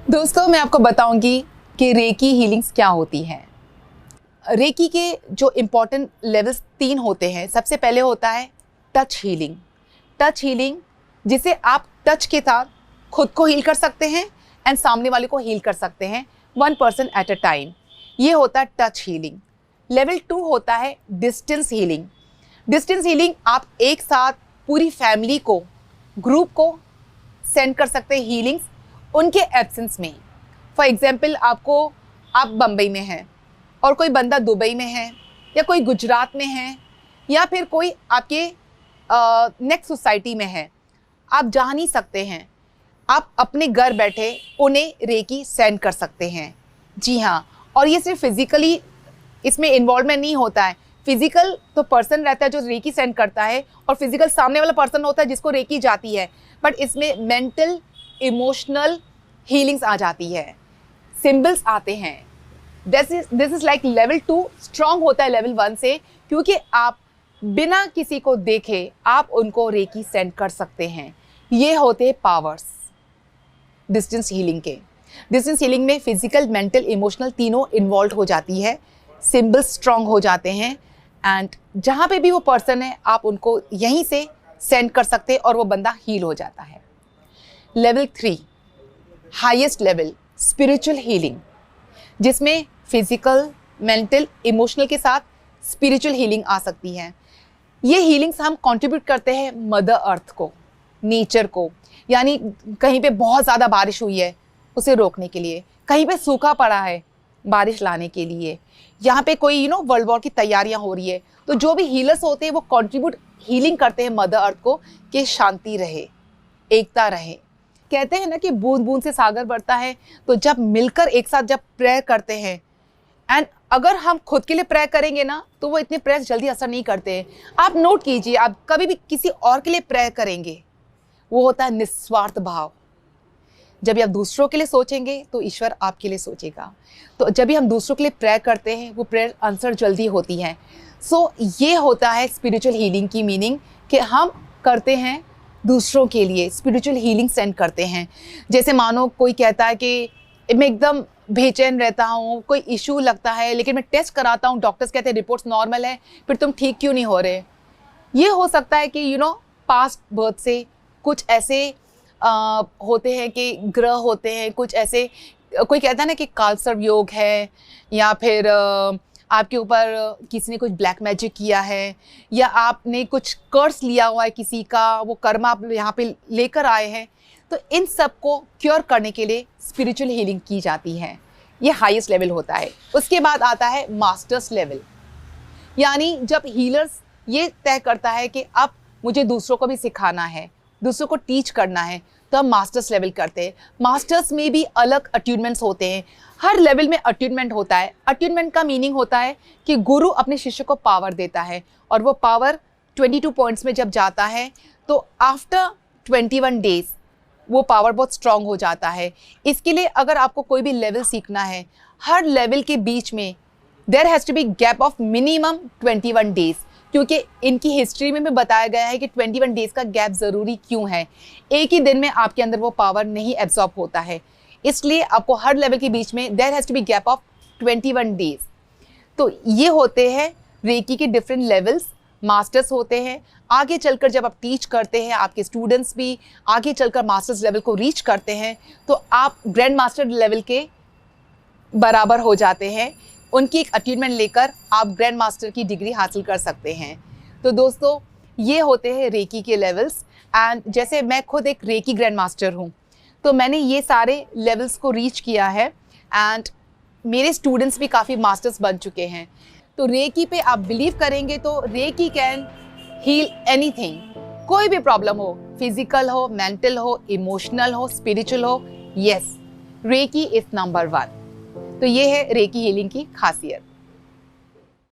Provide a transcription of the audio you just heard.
दोस्तों, मैं आपको बताऊंगी कि रेकी हीलिंग्स क्या होती हैं। रेकी के जो इम्पोर्टेंट लेवल्स 3 होते हैं। सबसे पहले होता है टच हीलिंग। टच हीलिंग जिसे आप टच के साथ खुद को हील कर सकते हैं एंड सामने वाले को हील कर सकते हैं, 1 पर्सन एट अ टाइम। ये होता है टच हीलिंग। लेवल 2 होता है डिस्टेंस हीलिंग। डिस्टेंस हीलिंग आप एक साथ पूरी फैमिली को, ग्रुप को सेंड कर सकते हैं हीलिंग्स उनके एब्सेंस में। फॉर एग्जाम्पल, आप बम्बई में हैं और कोई बंदा दुबई में है या कोई गुजरात में है या फिर कोई आपके नेक्स्ट सोसाइटी में है, आप जा नहीं सकते हैं, आप अपने घर बैठे उन्हें रेकी सेंड कर सकते हैं। जी हाँ, और ये सिर्फ फिजिकली इसमें इन्वॉल्वमेंट नहीं होता है। फिजिकल तो पर्सन रहता है जो रेकी सेंड करता है और फिजिकल सामने वाला पर्सन होता है जिसको रेकी जाती है, बट इसमें मेंटल इमोशनल हीलिंग्स आ जाती है, सिंबल्स आते हैं। This is like level 2 strong होता है लेवल 1 से, क्योंकि आप बिना किसी को देखे आप उनको रेकी सेंड कर सकते हैं। ये होते हैं पावर्स डिस्टेंस हीलिंग के। डिस्टेंस हीलिंग में फिजिकल, मेंटल, इमोशनल तीनों इन्वॉल्व हो जाती है, सिंबल्स स्ट्रांग हो जाते हैं एंड जहाँ पे भी वो पर्सन है आप उनको यहीं से सेंड कर सकते हैं और वो बंदा हील हो जाता है। Level 3 highest level spiritual healing, जिसमें फिजिकल, मेंटल, इमोशनल के साथ स्पिरिचुअल हीलिंग आ सकती है। ये हीलिंग्स हम कंट्रीब्यूट करते हैं मदर अर्थ को, नेचर को। यानी कहीं पे बहुत ज़्यादा बारिश हुई है उसे रोकने के लिए, कहीं पे सूखा पड़ा है बारिश लाने के लिए, यहाँ पे कोई वर्ल्ड वॉर की तैयारियाँ हो रही है, तो जो भी हीलर्स होते हैं वो कंट्रीब्यूट हीलिंग करते हैं मदर अर्थ को कि शांति रहे, एकता रहे। कहते हैं ना कि बूंद बूंद से सागर बढ़ता है, तो जब मिलकर एक साथ जब प्रेयर करते हैं, एंड अगर हम खुद के लिए प्रेयर करेंगे ना तो वो इतने प्रेयर जल्दी असर नहीं करते हैं। आप नोट कीजिए, आप कभी भी किसी और के लिए प्रेयर करेंगे वो होता है निस्वार्थ भाव। जब भी आप दूसरों के लिए सोचेंगे तो ईश्वर आपके लिए सोचेगा। तो जब भी हम दूसरों के लिए प्रेयर करते हैं वो प्रेयर आंसर जल्दी होती है। सो ये होता है स्पिरिचुअल हीलिंग की मीनिंग, कि हम करते हैं दूसरों के लिए, स्पिरिचुअल हीलिंग सेंड करते हैं। जैसे मानो कोई कहता है कि मैं एकदम बेचैन रहता हूँ, कोई इशू लगता है, लेकिन मैं टेस्ट कराता हूँ, डॉक्टर्स कहते हैं रिपोर्ट्स नॉर्मल है, फिर तुम ठीक क्यों नहीं हो रहे। ये हो सकता है कि पास्ट बर्थ से कुछ ऐसे होते हैं कि ग्रह होते हैं, कुछ ऐसे, कोई कहता है ना कि कालसर्प योग है, या फिर आपके ऊपर किसी ने कुछ ब्लैक मैजिक किया है, या आपने कुछ कर्स लिया हुआ है किसी का, वो कर्म आप यहाँ पे लेकर आए हैं। तो इन सब को क्योर करने के लिए स्पिरिचुअल हीलिंग की जाती है। ये हाईएस्ट लेवल होता है। उसके बाद आता है मास्टर्स लेवल, यानी जब हीलर्स ये तय करता है कि अब मुझे दूसरों को भी सिखाना है, दूसरों को टीच करना है, तो हम मास्टर्स लेवल करते हैं। मास्टर्स में भी अलग अट्यूनमेंट्स होते हैं, हर लेवल में अट्यूनमेंट होता है। अट्यूनमेंट का मीनिंग होता है कि गुरु अपने शिष्य को पावर देता है, और वो पावर 22 पॉइंट्स में जब जाता है तो आफ्टर 21 डेज वो पावर बहुत स्ट्रांग हो जाता है। इसके लिए अगर आपको कोई भी लेवल सीखना है, हर लेवल के बीच में there has to be gap of minimum 21 days, क्योंकि इनकी हिस्ट्री में भी बताया गया है कि 21 डेज का गैप ज़रूरी क्यों है। एक ही दिन में आपके अंदर वो पावर नहीं एब्जॉर्ब होता है, इसलिए आपको हर लेवल के बीच में there has to be gap of 21 days. तो ये होते हैं रेकी के डिफरेंट लेवल्स, मास्टर्स होते हैं। आगे चलकर जब आप टीच करते हैं, आपके स्टूडेंट्स भी आगे चलकर मास्टर्स लेवल को रीच करते हैं, तो आप ग्रैंड मास्टर लेवल के बराबर हो जाते हैं। उनकी एक अचीवमेंट लेकर आप ग्रैंड मास्टर की डिग्री हासिल कर सकते हैं। तो दोस्तों, ये होते हैं रेकी के लेवल्स। एंड जैसे मैं खुद एक रेकी ग्रैंड मास्टर हूँ, तो मैंने ये सारे लेवल्स को रीच किया है एंड मेरे स्टूडेंट्स भी काफ़ी मास्टर्स बन चुके हैं। तो रेकी पे आप बिलीव करेंगे तो रेकी कैन हील एनीथिंग। कोई भी प्रॉब्लम हो, फिजिकल हो, मेंटल हो, इमोशनल हो, स्पिरिचुअल हो, यस, रेकी इज नंबर 1। तो ये है रेकी हीलिंग की खासियत।